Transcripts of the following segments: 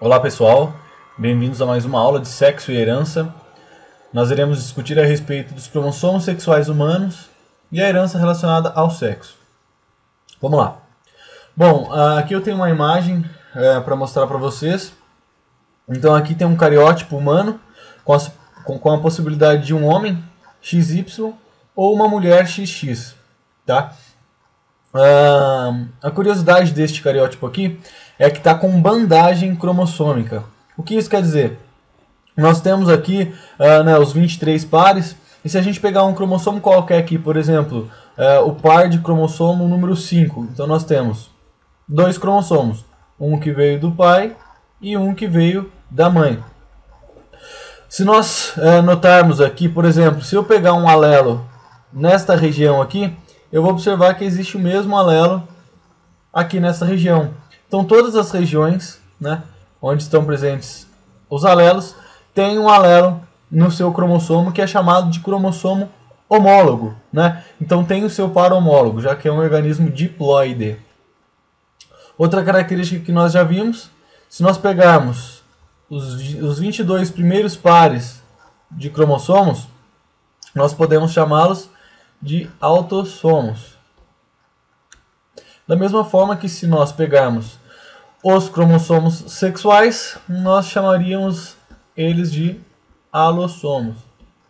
Olá pessoal, bem-vindos a mais uma aula de sexo e herança. Nós iremos discutir a respeito dos cromossomos sexuais humanos e a herança relacionada ao sexo. Vamos lá. Bom, aqui eu tenho uma imagem para mostrar para vocês. Então aqui tem um cariótipo humano com a possibilidade de um homem XY ou uma mulher XX, tá? A curiosidade deste cariótipo aqui é que está com bandagem cromossômica. O que isso quer dizer? Nós temos aqui os 23 pares, e se a gente pegar um cromossomo qualquer aqui, por exemplo, o par de cromossomo número 5, então nós temos dois cromossomos, um que veio do pai e um que veio da mãe. Se nós notarmos aqui, por exemplo, se eu pegar um alelo nesta região aqui, eu vou observar que existe o mesmo alelo aqui nessa região. Então todas as regiões, onde estão presentes os alelos, têm um alelo no seu cromossomo que é chamado de cromossomo homólogo. Então tem o seu par homólogo, já que é um organismo diploide. Outra característica que nós já vimos, se nós pegarmos os 22 primeiros pares de cromossomos, nós podemos chamá-los de autossomos. Da mesma forma que se nós pegarmos os cromossomos sexuais, nós chamaríamos eles de alossomos,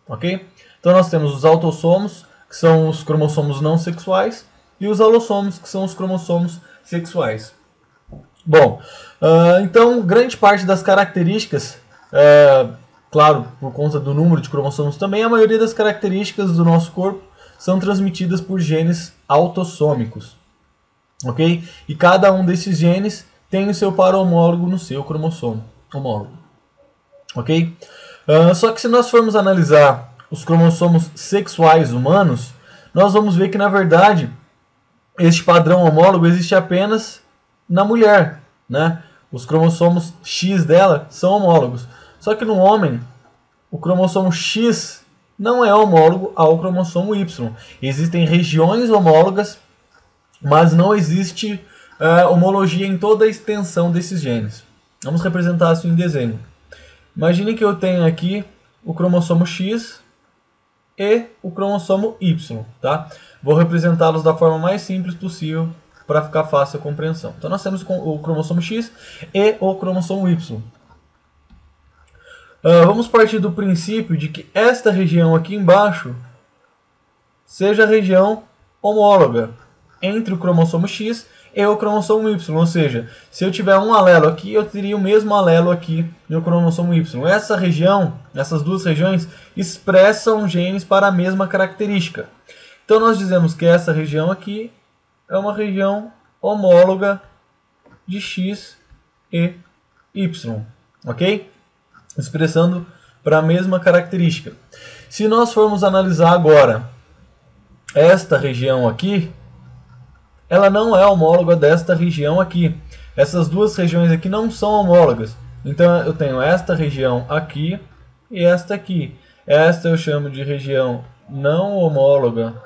ok? Então nós temos os autossomos, que são os cromossomos não sexuais, e os alossomos, que são os cromossomos sexuais. Bom, então grande parte das características, claro, por conta do número de cromossomos também, a maioria das características do nosso corpo são transmitidas por genes autossômicos, ok? E cada um desses genes tem o seu par homólogo no seu cromossomo homólogo, ok? Só que se nós formos analisar os cromossomos sexuais humanos, nós vamos ver que na verdade este padrão homólogo existe apenas na mulher, Os cromossomos X dela são homólogos. Só que no homem, o cromossomo X não é homólogo ao cromossomo Y. Existem regiões homólogas, mas não existe homologia em toda a extensão desses genes. Vamos representar isso em desenho. Imagine que eu tenho aqui o cromossomo X e o cromossomo Y. Tá? Vou representá-los da forma mais simples possível para ficar fácil a compreensão. Então nós temos o cromossomo X e o cromossomo Y. Vamos partir do princípio de que esta região aqui embaixo seja a região homóloga entre o cromossomo X e o cromossomo Y. Ou seja, se eu tiver um alelo aqui, eu teria o mesmo alelo aqui no cromossomo Y. Essa região, essas duas regiões, expressam genes para a mesma característica. Então nós dizemos que essa região aqui é uma região homóloga de X e Y. Ok? Expressando para a mesma característica. Se nós formos analisar agora esta região aqui, ela não é homóloga desta região aqui. Essas duas regiões aqui não são homólogas. Então eu tenho esta região aqui e esta aqui. Esta eu chamo de região não homóloga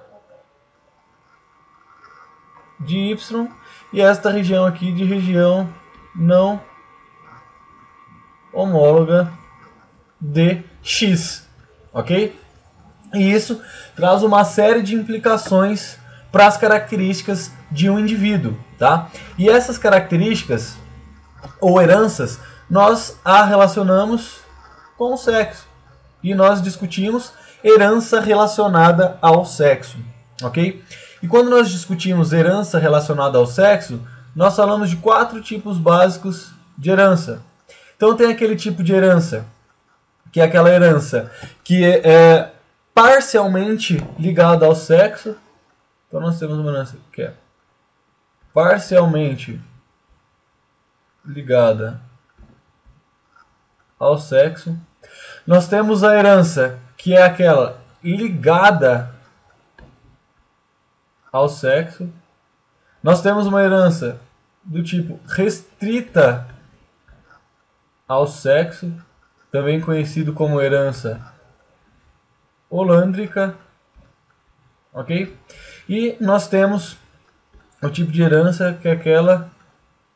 de Y e esta região aqui de região não homóloga de X, ok? E isso traz uma série de implicações para as características de um indivíduo, tá? E essas características ou heranças nós a relacionamos com o sexo e nós discutimos herança relacionada ao sexo, ok? E quando nós discutimos herança relacionada ao sexo, nós falamos de 4 tipos básicos de herança. Então tem aquele tipo de herança, que é aquela herança que é parcialmente ligada ao sexo. Então nós temos uma herança que é parcialmente ligada ao sexo. Nós temos a herança que é aquela ligada ao sexo. Nós temos uma herança do tipo restrita ao sexo, também conhecido como herança holandrica, ok? E nós temos o tipo de herança que é aquela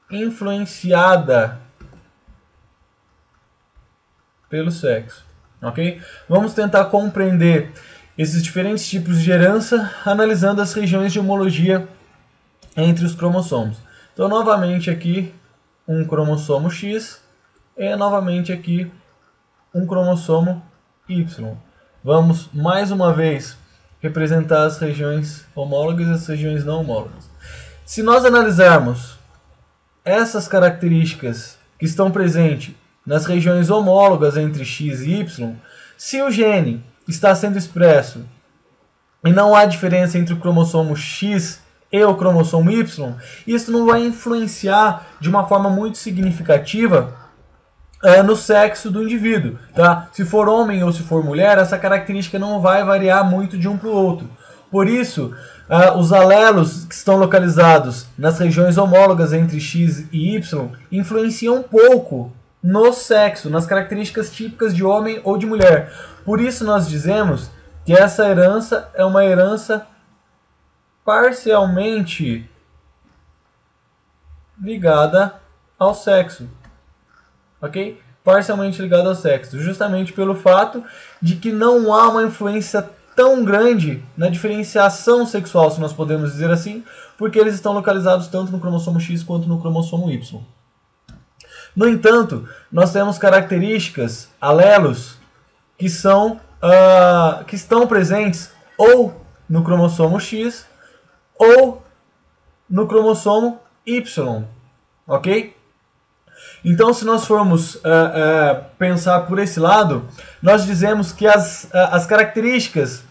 influenciada pelo sexo, ok? Vamos tentar compreender esses diferentes tipos de herança analisando as regiões de homologia entre os cromossomos. Então, novamente aqui, um cromossomo X e novamente aqui um cromossomo Y. Vamos mais uma vez representar as regiões homólogas e as regiões não homólogas. Se nós analisarmos essas características que estão presentes nas regiões homólogas entre X e Y, se o gene está sendo expresso e não há diferença entre o cromossomo X e o cromossomo Y, isso não vai influenciar de uma forma muito significativa no sexo do indivíduo, tá? Se for homem ou se for mulher, essa característica não vai variar muito de um para o outro. Por isso, os alelos que estão localizados nas regiões homólogas entre X e Y influenciam um pouco no sexo, nas características típicas de homem ou de mulher. Por isso nós dizemos que essa herança é uma herança parcialmente ligada ao sexo. Ok? Parcialmente ligado ao sexo, justamente pelo fato de que não há uma influência tão grande na diferenciação sexual, se nós podemos dizer assim, porque eles estão localizados tanto no cromossomo X quanto no cromossomo Y. No entanto, nós temos características, alelos, que estão presentes ou no cromossomo X ou no cromossomo Y, ok? Então, se nós formos pensar por esse lado, nós dizemos que as características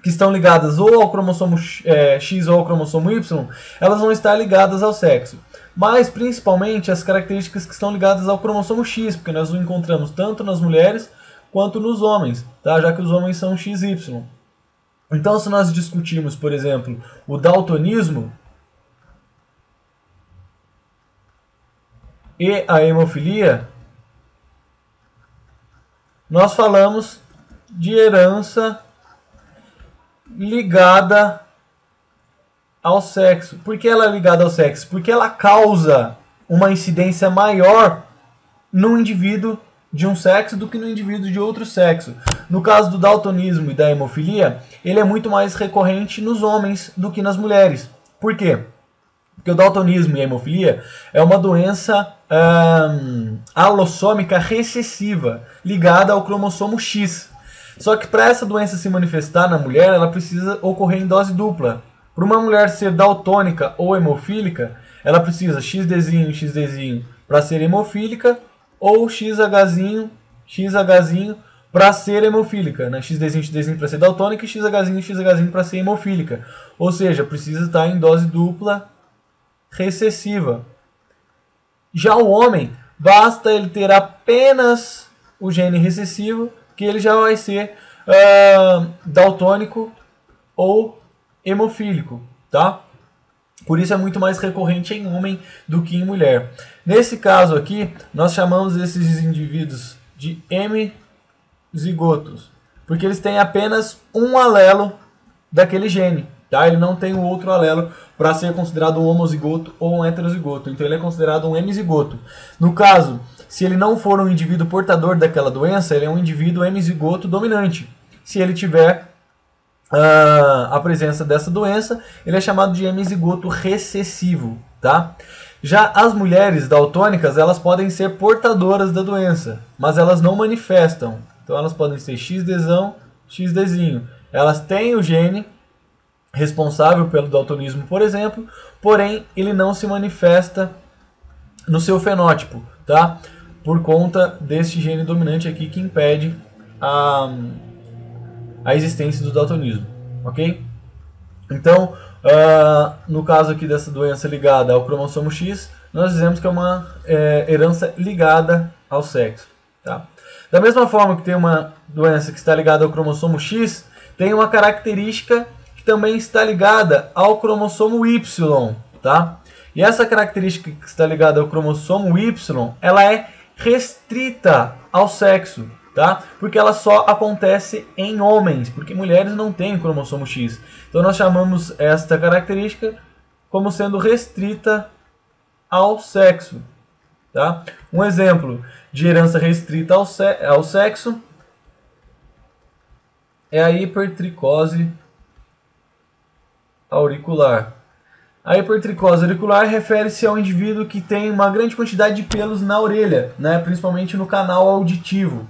que estão ligadas ou ao cromossomo X ou ao cromossomo Y, elas vão estar ligadas ao sexo. Mas, principalmente, as características que estão ligadas ao cromossomo X, porque nós o encontramos tanto nas mulheres quanto nos homens, tá? Já que os homens são XY. Então, se nós discutirmos, por exemplo, o daltonismo e a hemofilia, nós falamos de herança ligada ao sexo. Por que ela é ligada ao sexo? Porque ela causa uma incidência maior no indivíduo de um sexo do que no indivíduo de outro sexo. No caso do daltonismo e da hemofilia, ele é muito mais recorrente nos homens do que nas mulheres. Por quê? Porque o daltonismo e a hemofilia é uma doença alossômica recessiva, ligada ao cromossomo X. Só que para essa doença se manifestar na mulher, ela precisa ocorrer em dose dupla. Para uma mulher ser daltônica ou hemofílica, ela precisa XDzinho para ser hemofílica, ou XHzinho para ser hemofílica, né? XDzinho para ser daltônica e XHzinho para ser hemofílica. Ou seja, precisa estar em dose dupla recessiva. Já o homem, basta ele ter apenas o gene recessivo, que ele já vai ser daltônico ou hemofílico, tá? Por isso é muito mais recorrente em homem do que em mulher. Nesse caso aqui, nós chamamos esses indivíduos de hemizigotos, porque eles têm apenas um alelo daquele gene, tá? Ele não tem o outro alelo para ser considerado um homozigoto ou um heterozigoto, então ele é considerado um hemizigoto. No caso, se ele não for um indivíduo portador daquela doença, ele é um indivíduo hemizigoto dominante. Se ele tiver a presença dessa doença, ele é chamado de hemizigoto recessivo, tá? Já as mulheres daltônicas, elas podem ser portadoras da doença, mas elas não manifestam. Então elas podem ser XDzinho. Elas têm o gene responsável pelo daltonismo, por exemplo, porém ele não se manifesta no seu fenótipo, tá? Por conta desse gene dominante aqui que impede a existência do daltonismo, ok? Então, no caso aqui dessa doença ligada ao cromossomo X, nós dizemos que é uma herança ligada ao sexo, tá? Da mesma forma que tem uma doença que está ligada ao cromossomo X, tem uma característica que também está ligada ao cromossomo Y, tá? E essa característica que está ligada ao cromossomo Y, ela é restrita ao sexo, tá? Porque ela só acontece em homens, porque mulheres não têm cromossomo X. Então nós chamamos esta característica como sendo restrita ao sexo, Tá? Um exemplo de herança restrita ao sexo é a hipertricose auricular. A hipertricose auricular refere-se ao indivíduo que tem uma grande quantidade de pelos na orelha, né? Principalmente no canal auditivo.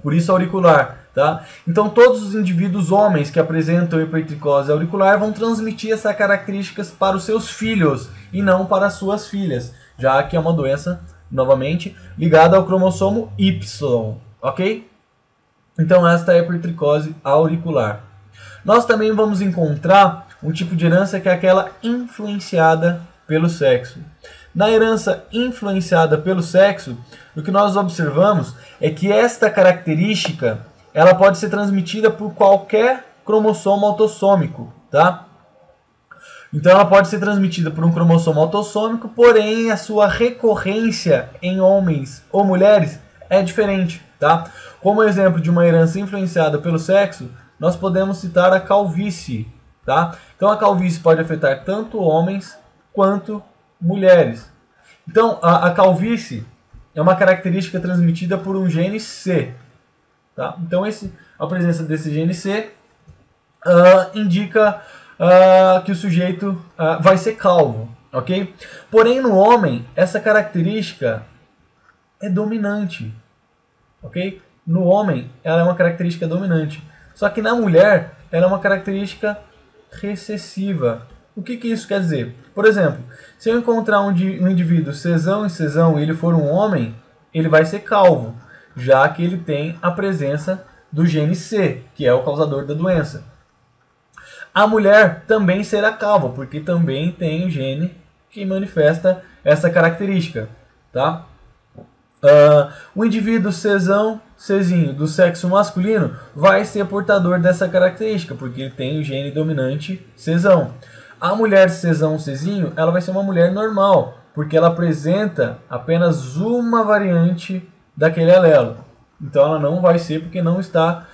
Por isso auricular. Tá? Então todos os indivíduos homens que apresentam hipertricose auricular vão transmitir essas características para os seus filhos e não para as suas filhas, já que é uma doença, novamente, ligada ao cromossomo Y, ok? Então esta é a hipertricose auricular. Nós também vamos encontrar um tipo de herança que é aquela influenciada pelo sexo. Na herança influenciada pelo sexo, o que nós observamos é que esta característica ela pode ser transmitida por qualquer cromossomo autossômico, tá? Então ela pode ser transmitida por um cromossomo autossômico, porém a sua recorrência em homens ou mulheres é diferente, tá? Como exemplo de uma herança influenciada pelo sexo, nós podemos citar a calvície, tá? Então a calvície pode afetar tanto homens quanto mulheres. Então a calvície é uma característica transmitida por um gene C. Tá? Então a presença desse gene C indica que o sujeito vai ser calvo, ok? Porém no homem essa característica é dominante, ok? No homem ela é uma característica dominante, só que na mulher ela é uma característica recessiva. O que isso quer dizer? Por exemplo, se eu encontrar um indivíduo cesão e cesão e ele for um homem, ele vai ser calvo, já que ele tem a presença do gene C, que é o causador da doença. A mulher também será calva, porque também tem o gene que manifesta essa característica. Tá? O indivíduo cesinho do sexo masculino vai ser portador dessa característica, porque ele tem o gene dominante cesão. A mulher cesinho, ela vai ser uma mulher normal, porque ela apresenta apenas uma variante daquele alelo. Então ela não vai ser porque não está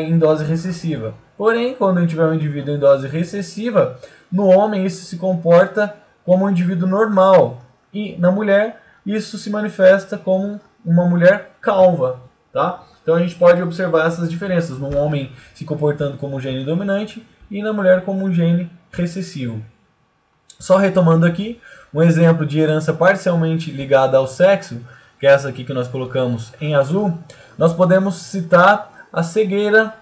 em dose recessiva. Porém, quando a gente tiver um indivíduo em dose recessiva, no homem isso se comporta como um indivíduo normal. E na mulher isso se manifesta como uma mulher calva. Tá? Então a gente pode observar essas diferenças. No homem se comportando como um gene dominante e na mulher como um gene recessivo. Só retomando aqui, um exemplo de herança parcialmente ligada ao sexo, que é essa aqui que nós colocamos em azul, nós podemos citar a cegueira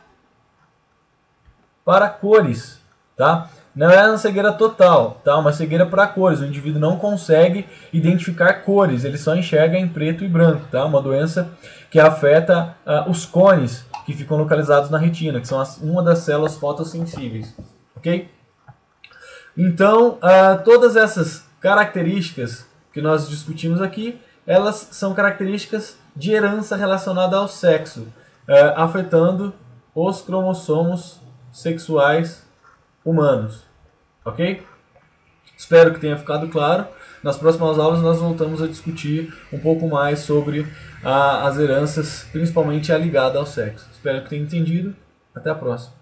para cores, tá? Não é uma cegueira total, tá? Uma cegueira para cores. O indivíduo não consegue identificar cores, ele só enxerga em preto e branco, tá? Uma doença que afeta os cones que ficam localizados na retina, que são uma das células fotossensíveis, ok? Então, todas essas características que nós discutimos aqui, elas são características de herança relacionada ao sexo, afetando os cromossomos sexuais humanos, ok? Espero que tenha ficado claro. Nas próximas aulas nós voltamos a discutir um pouco mais sobre as heranças, principalmente a ligada ao sexo. Espero que tenha entendido. Até a próxima.